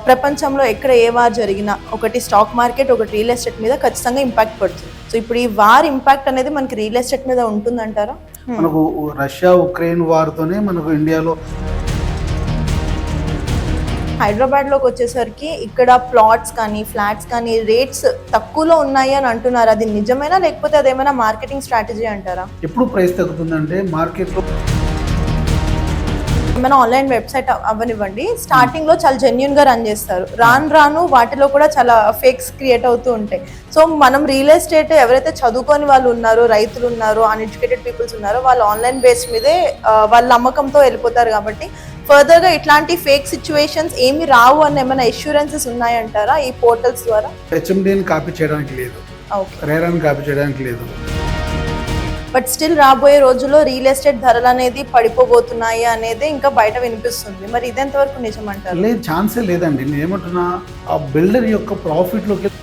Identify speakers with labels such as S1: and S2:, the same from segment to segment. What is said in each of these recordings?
S1: ప్రపంచంలో ఎక్కడ a war జరిగినా ఒకటి స్టాక్ మార్కెట్, ఒకటి రియల్ ఎస్టేట్ మీద ఖచ్చితంగా ఇంపాక్ట్ పడుతుంది. సో ఇప్పుడు ఈ వార్ ఇంపాక్ట్ అనేది మనకి రియల్ ఎస్టేట్ మీద ఉంటుందంటారా?
S2: మనకు రష్యా ఉక్రెయిన్ వార్తోనే మనకు ఇండియాలో
S1: హైదరాబాద్లోకి వచ్చేసరికి ఇక్కడ ప్లాట్స్ కానీ ఫ్లాట్స్ కానీ రేట్స్ తక్కువలో ఉన్నాయి అని అంటున్నారు. అది నిజమేనా, లేకపోతే అదేమైనా మార్కెటింగ్ స్ట్రాటజీ అంటారా?
S2: ఎప్పుడు ప్రైస్ తగ్గుతుందంటే మార్కెట్లో
S1: ఏమైనా ఆన్లైన్ వెబ్సైట్ అవ్వనివ్వండి, స్టార్టింగ్ లో చాలా జెన్యున్ గా రన్ చేస్తారు. రాను వాటిలో కూడా చాలా ఫేక్స్ క్రియేట్ అవుతూ ఉంటాయి. సో మనం రియల్ ఎస్టేట్ ఎవరైతే చదువుకొని వాళ్ళు ఉన్నారో, రైతులు ఉన్నారో, అన్ఎడ్యుకేటెడ్ పీపుల్స్ ఉన్నారో, వాళ్ళు ఆన్లైన్ బేస్ మీదే వాళ్ళ నమ్మకంతో వెళ్ళిపోతారు. కాబట్టి ఫర్దర్ గా ఇట్లాంటి ఫేక్ సిచ్యువేషన్స్ ఏమి రావు అని ఏమైనా అష్యూరెన్సెస్ ఉన్నాయంటారా ఈ పోర్టల్స్ ద్వారా?
S2: హెచ్ఎండిని కాపీ చేయడానికి లేదు, రేరాని కాపీ చేయడానికి లేదు.
S1: బట్ స్టిల్ రాబోయే రోజుల్లో రియల్ ఎస్టేట్ ధరలు అనేది పడిపోబోతున్నాయి అనేది ఇంకా బయట వినిపిస్తుంది. మరి ఇదెంత వరకు నిజమంటారు?
S2: లేదు, ఛాన్సే లేదండి. నేను ఏమంటున్నా, ఆ బిల్డర్ యొక్క ప్రాఫిట్లోకి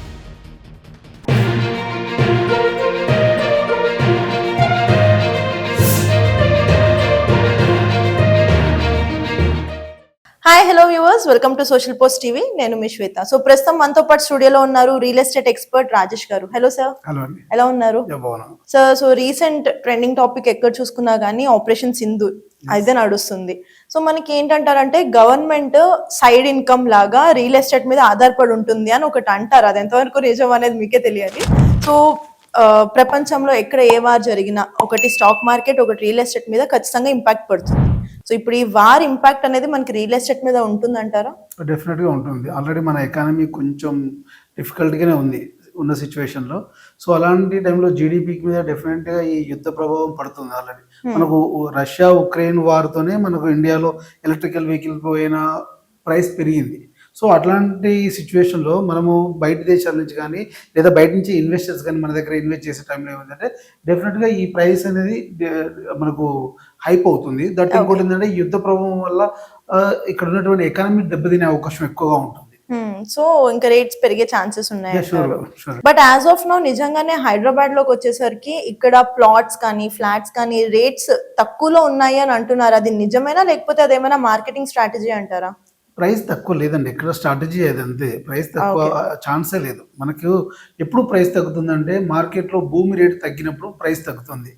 S1: hi, hello viewers, welcome to Social Post TV. నేను మీ శ్వేత. సో ప్రస్తుతం మనతో పాటు స్టూడియోలో ఉన్నారు రియల్ ఎస్టేట్ ఎక్స్పర్ట్ రాజేష్ గారు. Hello sir.
S2: హలో అండి,
S1: ఎలా ఉన్నారు sir? So recent trending topic ఎక్కడ చూసుకున్నా కానీ ఆపరేషన్ సింధూర్ అయితే నడుస్తుంది. సో మనకి ఏంటంటారంటే గవర్నమెంట్ సైడ్ ఇన్కమ్ లాగా రియల్ ఎస్టేట్ మీద ఆధారపడి ఉంటుంది అని ఒకటి అంటారు. అది ఎంతవరకు నిజం అనేది మీకే తెలియాలి. సో ప్రపంచంలో ఎక్కడ ఏ వార్ జరిగినా ఒకటి స్టాక్ మార్కెట్, ఒకటి రియల్ ఎస్టేట్ మీద ఖచ్చితంగా ఇంపాక్ట్ పడుతుంది. సో ఇప్పుడు ఈ వార్ ఇంపాక్ట్ అనేది మనకి రియల్ ఎస్టేట్ మీద ఉంటుందంటారా?
S2: డెఫినెట్గా ఉంటుంది. ఆల్రెడీ మన ఎకానమీ కొంచెం డిఫికల్ట్గానే ఉంది ఉన్న సిచ్యువేషన్లో. సో అలాంటి టైంలో జీడిపికి మీద డెఫినెట్గా ఈ యుద్ధ ప్రభావం పడుతుంది. ఆల్రెడీ మనకు రష్యా ఉక్రెయిన్ వార్తోనే మనకు ఇండియాలో ఎలక్ట్రికల్ వెహికల్ పోయిన ప్రైస్ పెరిగింది. సో అట్లాంటి సిచ్యువేషన్లో మనము బయట దేశాల నుంచి కానీ లేదా బయట నుంచి ఇన్వెస్టర్స్ కానీ మన దగ్గర ఇన్వెస్ట్ చేసే టైంలో ఏమిటంటే డెఫినెట్గా ఈ ప్రైస్ అనేది మనకు హైప్ అవుతుంది. దట్ ఇంకోటి ఏంటంటే యుద్ధ ప్రభావం వల్ల ఇక్కడ ఉన్నటువంటి ఎకానమీ దెబ్బతినే అవకాశం ఎక్కువగా ఉంటుంది.
S1: సో ఇంకా రేట్స్ పెరిగే ఛాన్సెస్ ఉన్నాయి. బట్ యాజ్ ఆఫ్ నౌ నిజంగానే హైదరాబాద్ లోకి వచ్చేసరికి ఇక్కడ ప్లాట్స్ కానీ ఫ్లాట్స్ కానీ రేట్స్ తక్కువలో ఉన్నాయి అని అంటున్నారు. అది నిజమేనా, లేకపోతే అదేమైనా మార్కెటింగ్ స్ట్రాటజీ అంటారా?
S2: ప్రైస్ తక్కువ లేదండి, ఇక్కడ స్ట్రాటజీ అది అంతే. ప్రైస్ తక్కువ ఛాన్సే లేదు. మనకు ఎప్పుడు ప్రైస్ తగ్గుతుందంటే మార్కెట్లో భూమి రేటు తగ్గినప్పుడు ప్రైస్ తగ్గుతుంది.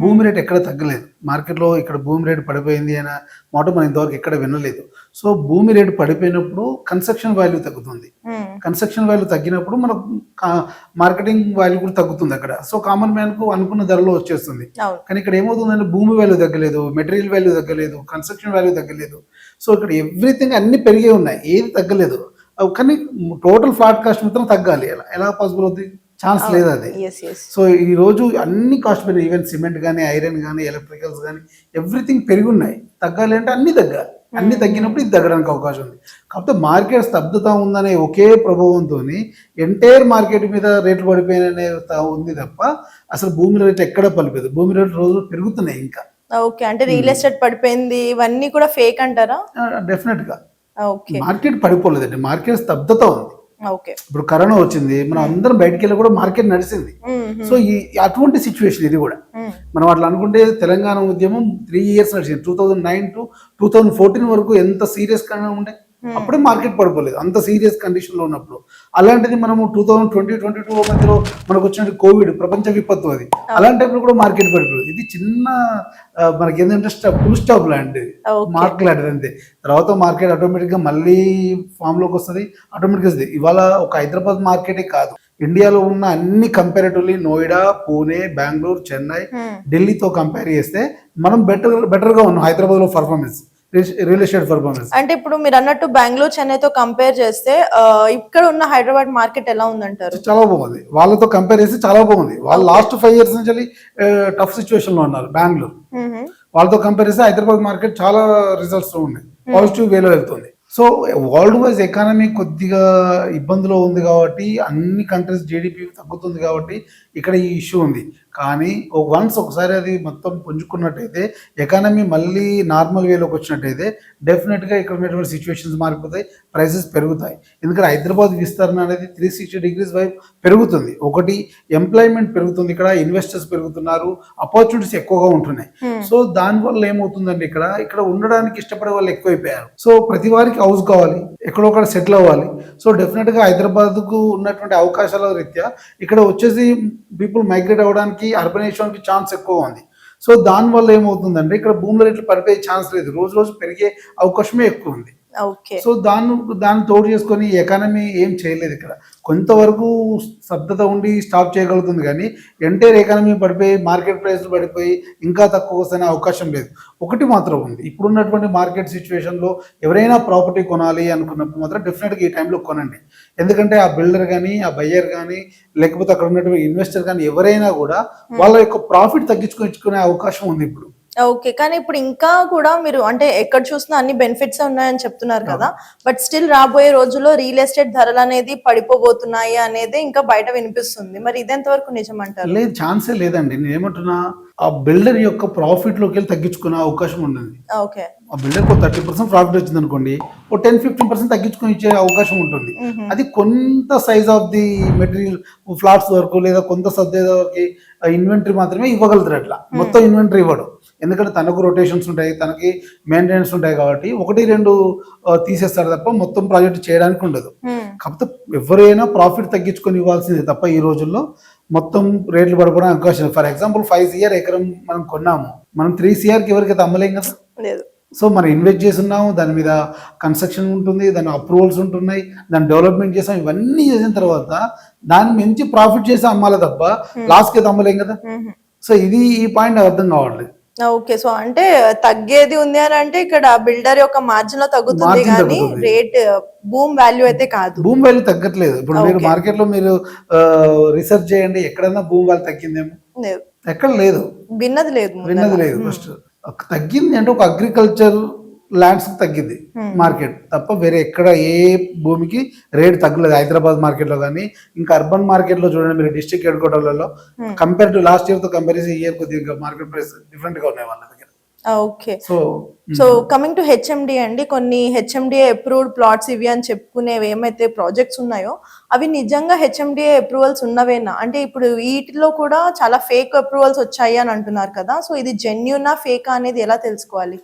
S2: భూమి రేటు ఎక్కడ తగ్గలేదు మార్కెట్లో. ఇక్కడ భూమి రేటు పడిపోయింది అనే మాట మనం ఇంతవరకు ఎక్కడ వినలేదు. సో భూమి రేటు పడిపోయినప్పుడు కన్స్ట్రక్షన్ వాల్యూ తగ్గుతుంది. కన్స్ట్రక్షన్ వాల్యూ తగ్గినప్పుడు మనకు మార్కెటింగ్ వాల్యూ కూడా తగ్గుతుంది అక్కడ. సో కామన్ మ్యాన్ కు అనుకున్న ధరలో వచ్చేస్తుంది. కానీ ఇక్కడ ఏమవుతుందంటే భూమి వాల్యూ తగ్గలేదు, మెటీరియల్ వాల్యూ తగ్గలేదు, కన్స్ట్రక్షన్ వాల్యూ తగ్గలేదు. సో ఇక్కడ ఎవ్రీథింగ్ అన్ని పెరిగే ఉన్నాయి, ఏది తగ్గలేదు. కానీ టోటల్ ఫ్లాట్ కాస్ట్ మాత్రం తగ్గాలి. ఎలా పాసిబుల్ అవుతుంది? ఛాన్స్ లేదు అది. సో ఈ రోజు అన్ని కాస్ట్ పెరిగి, ఈవెన్ సిమెంట్ కానీ, ఐరన్ కానీ, ఎలక్ట్రికల్స్ కానీ ఎవ్రీథింగ్ పెరిగి ఉన్నాయి. తగ్గాలి అంటే అన్ని తగ్గాలి. అన్ని తగ్గినప్పుడు ఇది తగ్గడానికి అవకాశం ఉంది. కాకపోతే మార్కెట్ స్తబ్దత ఉందనే ఒకే ప్రభావంతో ఎంటైర్ మార్కెట్ మీద రేట్లు పడిపోయిననే ఉంది తప్ప అసలు భూమి రేట్లు ఎక్కడ పలిపోదు. భూమి రేట్లు రోజు పెరుగుతున్నాయి ఇంకా.
S1: ఓకే, అంటే రియల్ ఎస్టేట్ పడిపోయింది ఇవన్నీ కూడా ఫేక్ అంటారా?
S2: డెఫినెట్ గా మార్కెట్ పడిపోలేదండి, మార్కెట్ స్తబ్దత ఉంది. ఇప్పుడు కరోనా వచ్చింది, మనం అందరం బయటకు వెళ్ళి కూడా మార్కెట్ నడిచింది. సో ఈ అటువంటి సిచ్యువేషన్ ఇది కూడా. మనం అట్లా అనుకుంటే తెలంగాణ ఉద్యమం 3 years నడిచింది. 2009 to 2014 వరకు ఎంత సీరియస్ గా ఉండే, అప్పుడే మార్కెట్ పడిపోలేదు అంత సీరియస్ కండిషన్ లో ఉన్నప్పుడు. అలాంటిది మనము 2020-22 మధ్యలో మనకు వచ్చిన కోవిడ్ ప్రపంచ విపత్తు, అది అలాంటి కూడా మార్కెట్ పడిపోలేదు. ఇది చిన్న మనకి ఏంటంటే ఫుల్ స్టాప్ లాంటిది, మార్కెట్ లాంటిది అంతే. తర్వాత మార్కెట్ ఆటోమేటిక్ గా మళ్ళీ ఫామ్ లోకి వస్తుంది, ఆటోమేటిక్ వస్తుంది. ఇవాళ ఒక హైదరాబాద్ మార్కెటే కాదు, ఇండియాలో ఉన్న అన్ని కంపారిటివ్లీ నోయిడా, పూణే, బెంగళూరు, చెన్నై, ఢిల్లీతో కంపేర్ చేస్తే మనం బెటర్ గా ఉన్నాం హైదరాబాద్ లో పర్ఫార్మెన్స్, రియల్ ఎస్టేట్ పర్ఫార్మెన్స్.
S1: అంటే ఇప్పుడు మీరు అన్నట్టు బెంగళూరు, చెన్నైతో కంపేర్ చేస్తే ఇక్కడ ఉన్న హైదరాబాద్ మార్కెట్ ఎలా ఉందంటారు?
S2: చాలా బాగుంది. వాళ్ళతో కంపేర్ చేస్తే చాలా బాగుంది. వాళ్ళు లాస్ట్ 5 years నుంచి టఫ్ సిచ్యువేషన్ లో ఉన్నారు బెంగళూరు. వాళ్ళతో కంపేర్ చేస్తే హైదరాబాద్ మార్కెట్ చాలా రిజల్ట్స్ ఉన్నాయి, పాజిటివ్ వేలో వెళ్తుంది. సో వరల్డ్ వైజ్ ఎకానమీ కొద్దిగా ఇబ్బందిలో ఉంది కాబట్టి, అన్ని కంట్రీస్ జీడిపి తగ్గుతుంది కాబట్టి ఇక్కడ ఈ ఇష్యూ ఉంది. కానీ వన్స్ ఒకసారి అది మొత్తం పుంజుకున్నట్టయితే ఎకానమీ మళ్ళీ నార్మల్ వేలోకి వచ్చినట్టయితే డెఫినెట్గా ఇక్కడ ఉన్నటువంటి సిచ్యువేషన్స్ మారిపోతాయి, ప్రైసెస్ పెరుగుతాయి. ఎందుకంటే హైదరాబాద్ విస్తరణ అనేది 360 degrees వైపు పెరుగుతుంది. ఒకటి ఎంప్లాయ్మెంట్ పెరుగుతుంది, ఇక్కడ ఇన్వెస్టర్స్ పెరుగుతున్నారు, ఆపర్చునిటీస్ ఎక్కువగా ఉంటున్నాయి. సో దానివల్ల ఏమవుతుందండి, ఇక్కడ ఉండడానికి ఇష్టపడే వాళ్ళు ఎక్కువైపోయారు. సో ప్రతి వారికి హౌస్ కావాలి, ఎక్కడో ఒకటి సెటిల్ అవ్వాలి. సో డెఫినెట్గా హైదరాబాద్కు ఉన్నటువంటి అవకాశాల రీత్యా ఇక్కడ వచ్చేసి పీపుల్ మైగ్రేట్ అవ్వడానికి, అర్బనైజేషన్కి ఛాన్స్ ఎక్కువ ఉంది. సో దానివల్ల ఏమవుతుందంటే ఇక్కడ భూముల రేట్లు పడిపోయే ఛాన్స్ లేదు, రోజు రోజు పెరిగే అవకాశమే ఎక్కువ ఉంది. సో దాన్ని తోడు చేసుకొని ఎకానమీ ఏం చేయలేదు. ఇక్కడ కొంతవరకు స్తబ్దత ఉండి స్టాప్ చేయగలుగుతుంది, కానీ ఎంటైర్ ఎకానమీ పడిపోయి మార్కెట్ ప్రైస్లు పడిపోయి ఇంకా తక్కువ వస్తేనే అవకాశం లేదు. ఒకటి మాత్రం ఉంది, ఇప్పుడున్నటువంటి మార్కెట్ సిచ్యువేషన్లో ఎవరైనా ప్రాపర్టీ కొనాలి అనుకున్నప్పుడు మాత్రం డెఫినెట్గా ఈ టైంలో కొనండి. ఎందుకంటే ఆ బిల్డర్ కానీ, ఆ బయ్యర్ కానీ, లేకపోతే అక్కడ ఉన్నటువంటి ఇన్వెస్టర్ కానీ ఎవరైనా కూడా వాళ్ళ యొక్క ప్రాఫిట్ తగ్గించుకునే అవకాశం ఉంది ఇప్పుడు.
S1: ఓకే, కానీ ఇప్పుడు ఇంకా కూడా మీరు అంటే ఎక్కడ చూసినా అన్ని బెనిఫిట్స్ ఉన్నాయని చెప్తున్నారు కదా, బట్ స్టిల్ రాబోయే రోజుల్లో రియల్ ఎస్టేట్ ధరలు అనేది పడిపోబోతున్నాయి అనేది ఇంకా బయట వినిపిస్తుంది. మరి ఇదెంత వరకు నిజం అంటారు?
S2: లేదు, ఛాన్సే లేదండి. నేను ఏమంటున్నా, ఆ బిల్డర్ యొక్క ప్రాఫిట్ లోకి వెళ్ళి తగ్గించుకునే అవకాశం ఉంటుంది.
S1: ఓకే,
S2: ఆ బిల్డర్ 30% ప్రాఫిట్ వచ్చింది అనుకోండి, ఓ 10-15% తగ్గించుకొని ఇచ్చే అవకాశం ఉంటుంది. అది కొంత size of the material flats వరకు లేదా కొంత సర్దేకి ఇన్వెంటరీ మాత్రమే ఇవ్వగలుగుతారు. అట్లా మొత్తం ఇన్వెంటరీ ఇవ్వడు, ఎందుకంటే తనకు రొటేషన్స్ ఉంటాయి, తనకి మెయింటెనెన్స్ ఉంటాయి, కాబట్టి 1-2 తీసేస్తారు తప్ప మొత్తం ప్రాజెక్ట్ చేయడానికి ఉండదు. కాకపోతే ఎవరైనా ప్రాఫిట్ తగ్గించుకొని ఇవ్వాల్సిందే తప్ప ఈ రోజుల్లో మొత్తం రేట్లు పడిపోవడం అవకాశం. ఫర్ ఎగ్జాంపుల్ 5 CR ఎకరం మనం కొన్నాము, మనం 3 CRకి ఎవరికైతే అమ్మలేం కదా. సో మనం ఇన్వెస్ట్ చేస్తున్నాము, దాని మీద కన్స్ట్రక్షన్ ఉంటుంది, దాని అప్రూవల్స్ ఉంటున్నాయి, దాన్ని డెవలప్మెంట్ చేసాం, ఇవన్నీ చేసిన తర్వాత దాన్ని మంచి ప్రాఫిట్ చేసి అమ్మాలి తప్ప లాస్కి అయితే అమ్మలేం కదా. సో ఇది ఈ పాయింట్ అర్థం కావట్లేదు.
S1: ఓకే, సో అంటే తగ్గేది ఉంది అని అంటే ఇక్కడ బిల్డర్ యొక్క మార్జిన్ లో తగ్గుతుంది కానీ రేట్ భూమి వాల్యూ అయితే కాదు.
S2: భూమి వాల్యూ తగ్గట్లేదు. ఇప్పుడు మీరు మార్కెట్ లో మీరు రీసెర్చ్ చేయండి, ఎక్కడైనా భూమి వాల్యూ తగ్గిందేమో? ఎక్కడ లేదు,
S1: విన్నది లేదు.
S2: ఫస్ట్ తగ్గింది అంటే ఒక అగ్రికల్చర్ ల్యాండ్స్ తగ్గింది మార్కెట్ తప్ప వేరే ఎక్కడ ఏ భూమికి రేట్ తగ్గలేదు. హైదరాబాద్ మార్కెట్ లో కానీ ఇంకా అర్బన్ మార్కెట్ లో చూడండి మీరు, డిస్ట్రిక్ట్ హెడ్ క్వార్టర్లలో కంపేర్ టు లాస్ట్ ఇయర్ తో కంపారిజన్ ఈ ఇయర్ కొద్దిగా మార్కెట్ ప్రైస్ డిఫరెంట్ గా ఉన్నాయి వాళ్ళ దగ్గర.
S1: Okay, so coming to HMD అండి, కొన్ని హెచ్ఎండిఏ అప్రూవ్డ్ ప్లాట్స్ ఇవి అని చెప్పుకునేవి ఏమైతే ప్రాజెక్ట్స్ ఉన్నాయో అవి నిజంగా హెచ్ఎండిఏ అప్రూవల్స్ ఉన్నవేనా? అంటే ఇప్పుడు వీటిలో కూడా చాలా ఫేక్ అప్రూవల్స్ వచ్చాయి అని అంటున్నారు కదా, సో ఇది జెన్యూనా ఫేక్ అనేది ఎలా తెలుసుకోవాలి?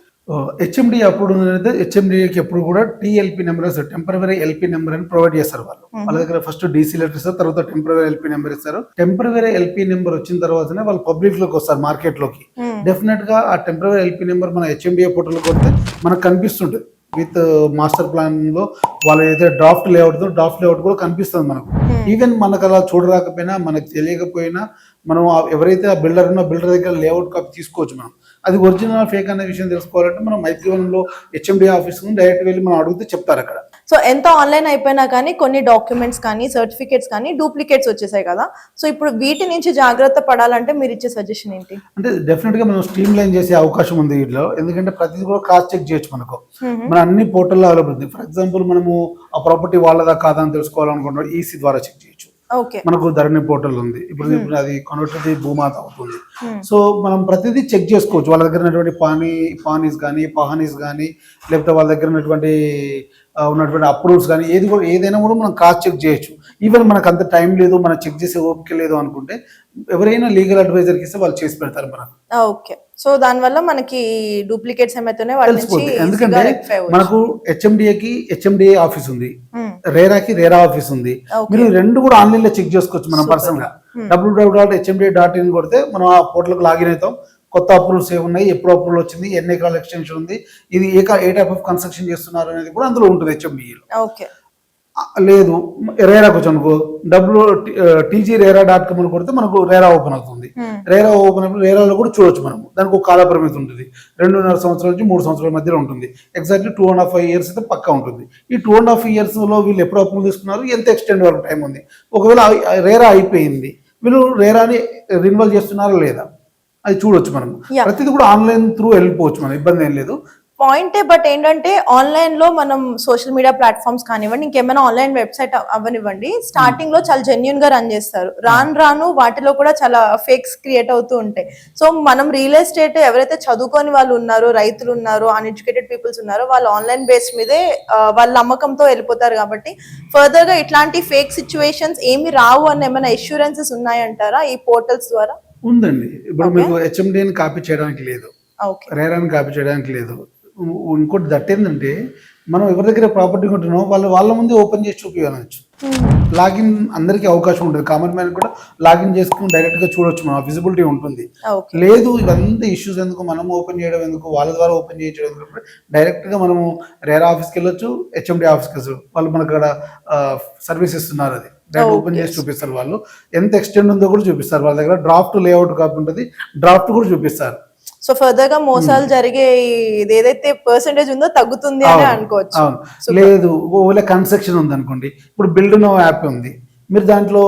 S2: హెచ్ఎండి అప్పుడు హెచ్ఎండికి ఎప్పుడు కూడా టీఎల్పీ నెంబర్ ఇస్తారు, టెంపరరీ ఎల్పీ నెంబర్ అని ప్రొవైడ్ చేస్తారు వాళ్ళు. వాళ్ళ దగ్గర ఫస్ట్ డీసీ లెటర్ ఇస్తారు, తర్వాత టెంపరరీ ఎల్పీ నెంబర్ ఇస్తారు. టెంపరరీ ఎల్పీ నెంబర్ వచ్చిన తర్వాతనే వాళ్ళు పబ్లిక్ లోకి వస్తారు, మార్కెట్ లోకి. డెఫినెట్ గా ఆ టెంపరరీ ఎల్పీ నెంబర్ మన హెచ్ఎండిఏ పోర్టల్ కొడితే మనకు కనిపిస్తుంటుంది. విత్ మాస్టర్ ప్లాన్ లో వాళ్ళు ఏదైతే డ్రాఫ్ట్ లేఅవుట్ కూడా కనిపిస్తుంది మనకు. ఈవెన్ మనకు అలా చూడరాకపోయినా, మనకు తెలియకపోయినా, మనం ఎవరైతే ఆ బిల్డర్ ఉన్న బిల్డర్ దగ్గర లేఅవుట్ కాపీ తీసుకోవచ్చు. మనం అది ఒరిజినల్ ఫేక్ అనే విషయం తెలుసుకోవాలంటే మనం మైత్రివనంలో హెచ్ఎండి ఆఫీస్ డైరెక్ట్ వెళ్ళి మనం అడిగితే చెప్తారు అక్కడ.
S1: సో ఎంత ఆన్లైన్ అయిపోయినా కానీ కొన్ని డాక్యుమెంట్స్ కానీ సర్టిఫికేట్స్ కానీ డూప్లికేట్స్ వచ్చేసాయి కదా, సో ఇప్పుడు వీటి నుంచి జాగ్రత్త పడాలంటే మీరు ఇచ్చే సజెషన్ ఏంటి?
S2: అంటే డెఫినెట్ గా మనం స్ట్రీమ్ లైన్ చేసే అవకాశం ఉంది వీటిలో, ఎందుకంటే ప్రతిదీ కూడా క్రాస్ చెక్ చేయొచ్చు. మనకు మన అన్ని పోర్టల్లో అవైలబుల్ ఉంది. ఫర్ ఎగ్జాంపుల్ మనము ఆ ప్రాపర్టీ వాళ్ళదా కాదా అని తెలుసుకోవాలనుకుంటున్నాం, ఈసీ ద్వారా చెక్ చేయొచ్చు. మనకు ధరణి పోర్టల్ ఉంది, ఇప్పుడు అది కన్వర్టెడ్ భూమాత అవుతుంది. సో మనం ప్రతిదీ చెక్ చేసుకోవచ్చు. వాళ్ళ దగ్గర ఉన్నటువంటి పానీస్ కానీ, పహానీస్ కానీ, లేకపోతే వాళ్ళ దగ్గర ఉన్నటువంటి అప్రూవ్స్ కానీ ఏదైనా కూడా మనం క్రాస్ చెక్ చేయొచ్చు. ఈవెన్ మనకు అంత టైం లేదు, మనం చెక్ చేసే ఓపిక లేదు అనుకుంటే ఎవరైనా లీగల్ అడ్వైజర్కి ఇస్తే వాళ్ళు చేసి పెడతారు మనకు.
S1: ఓకే, సో దానివల్ల మనకి డూప్లికేట్స్ ఏమైతే
S2: ఎందుకంటే మనకు హెచ్ఎండిఏకి హెచ్ఎండిఏ ఆఫీస్ ఉంది, రేరాకి రేరా ఆఫీస్ ఉంది. మీరు రెండు కూడా ఆన్లైన్ లో చెక్ చేసుకోవచ్చు. మనం పర్సనల్ గా www.hmda.in కొడితే మనం ఆ పోర్టల్కి లాగిన్ అవుతాం. కొత్త అప్రూవల్స్ ఏమున్నాయి, ఎప్పుడు అప్రూవల్ వచ్చింది, ఎన్ని ఎకరాల ఎక్స్టెన్షన్ ఉంది, ఇది ఏ టైప్ ఆఫ్ కన్స్ట్రక్షన్ చేస్తున్నారు అనేది కూడా అందులో ఉంటుంది హెచ్ఎండిఏలో. లేదు రేరాకు వచ్చి అనుకో TGRERA.com అని కొడితే మనకు రేరా ఓపెన్ అవుతుంది. రేరా ఓపెన్ అయినప్పుడు రేరాలో కూడా చూడొచ్చు మనము. దానికి ఒక కాల పరిమితి ఉంటుంది, 2.5 సంవత్సరాల నుంచి 3 సంవత్సరాల మధ్యలో ఉంటుంది. ఎగ్జాక్ట్లీ 2.5 years అయితే పక్కా ఉంటుంది. ఈ 2.5 years లో వీళ్ళు ఎప్పుడు అప్రూవల్ తీసుకున్నారు, ఎంత ఎక్స్టెండ్ వరకు టైం ఉంది, ఒకవేళ రేరా అయిపోయింది, వీళ్ళు రేరాని రిన్యువల్ చేస్తున్నారా లేదా అది చూడొచ్చు. మనం ప్రతిదీ కూడా ఆన్లైన్ త్రూ వెళ్ళిపోవచ్చు, మనం ఇబ్బంది ఏం లేదు.
S1: పాయింటే, బట్ ఏంటంటే ఆన్లైన్ లో మనం సోషల్ మీడియా ప్లాట్ఫామ్స్ కానివ్వండి, ఇంకేమైనా ఆన్లైన్ వెబ్సైట్ అవ్వనివ్వండి, స్టార్టింగ్ లో చాలా జెన్యున్ గా రన్ చేస్తారు. రాను రాను వాటిలో కూడా చాలా ఫేక్స్ క్రియేట్ అవుతూ ఉంటాయి. సో మనం రియల్ ఎస్టేట్ ఎవరైతే చదువుకొని వాళ్ళు ఉన్నారో, రైతులు ఉన్నారో, అన్ఎడ్యుకేటెడ్ పీపుల్స్ ఉన్నారో, వాళ్ళు ఆన్లైన్ బేస్ మీదే వాళ్ళ నమ్మకంతో వెళ్ళిపోతారు. కాబట్టి ఫర్దర్ గా ఇట్లాంటి ఫేక్ సిచ్యువేషన్స్ ఏమి రావు అన్న ఏమైనా ఇన్సూరెన్సెస్ ఉన్నాయంటారా ఈ పోర్టల్స్ ద్వారా?
S2: ఉందండి. ఇప్పుడు మీకు హెచ్ఎండిని కాపీ చేయడానికి లేదు,
S1: ఓకే,
S2: రేరాని కాపీ చేయడానికి లేదు. ఇంకోటి దట్టేందంటే మనం ఎవరి దగ్గర ప్రాపర్టీ కొంటున్నామో వాళ్ళ ముందే ఓపెన్ చేసి చూపించవచ్చు. లాగిన్ అందరికీ అవకాశం ఉంటుంది. కామన్ మ్యాన్ కూడా లాగిన్ చేసుకుని డైరెక్ట్ గా చూడొచ్చు, మన విజిబిలిటీ ఉంటుంది.
S1: ఓకే,
S2: లేదు ఇవంతా ఇష్యూస్ ఎందుకు, మనం ఓపెన్ చేయడం ఎందుకు, వాళ్ళ ద్వారా ఓపెన్ చేయడం ఎందుకు, డైరెక్ట్ గా మనము రేరా ఆఫీస్కి వెళ్ళొచ్చు, హెచ్ఎండి ఆఫీస్కి వెళ్ళచ్చు. వాళ్ళు మనకు అక్కడ సర్వీస్ ఇస్తున్నారు. అది డైరెక్ట్ ఓపెన్ చేసి చూపిస్తారు. వాళ్ళు ఎంత ఎక్స్టెండ్ ఉందో కూడా చూపిస్తారు. వాళ్ళ దగ్గర డ్రాఫ్ట్ లేఅవుట్ కాపీ ఉంటుంది, డ్రాఫ్ట్ కూడా చూపిస్తారు.
S1: సో ఫర్దర్ గా మోసాలు జరిగే ఇది ఏదైతే పర్సెంటేజ్ ఉందో తగ్గుతుంది అని అనుకోవచ్చు.
S2: అవును. లేదు ఓలా కన్స్ట్రక్షన్ ఉంది అనుకోండి, ఇప్పుడు బిల్డ్ నో యాప్ ఉంది, మీరు దాంట్లో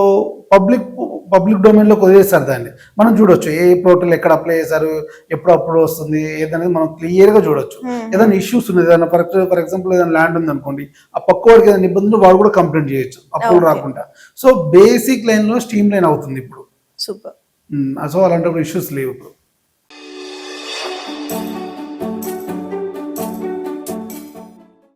S2: పబ్లిక్ డొమైన్ లో వదిలేస్తారు. దాన్ని మనం చూడొచ్చు, ఏ పోర్టల్ ఎక్కడ అప్లై చేశారు, ఎప్పుడు అప్పుడు వస్తుంది ఏదనేది మనం క్లియర్ గా చూడొచ్చు. ఏదైనా ఇష్యూస్ ఉంది, ఏదైనా ఫర్ ఎగ్జాంపుల్ ఏదైనా ల్యాండ్ ఉంది అనుకోండి, ఆ పక్క వాడికి ఏదైనా ఇబ్బందులు వాడు కూడా కంప్లైంట్ చేయొచ్చు అప్పుడు రాకుండా. సో బేసిక్ లైన్ లో స్ట్రీమ్ లైన్ అవుతుంది ఇప్పుడు.
S1: సూపర్.
S2: సో అలాంటి ఇష్యూస్ లేవు ఇప్పుడు.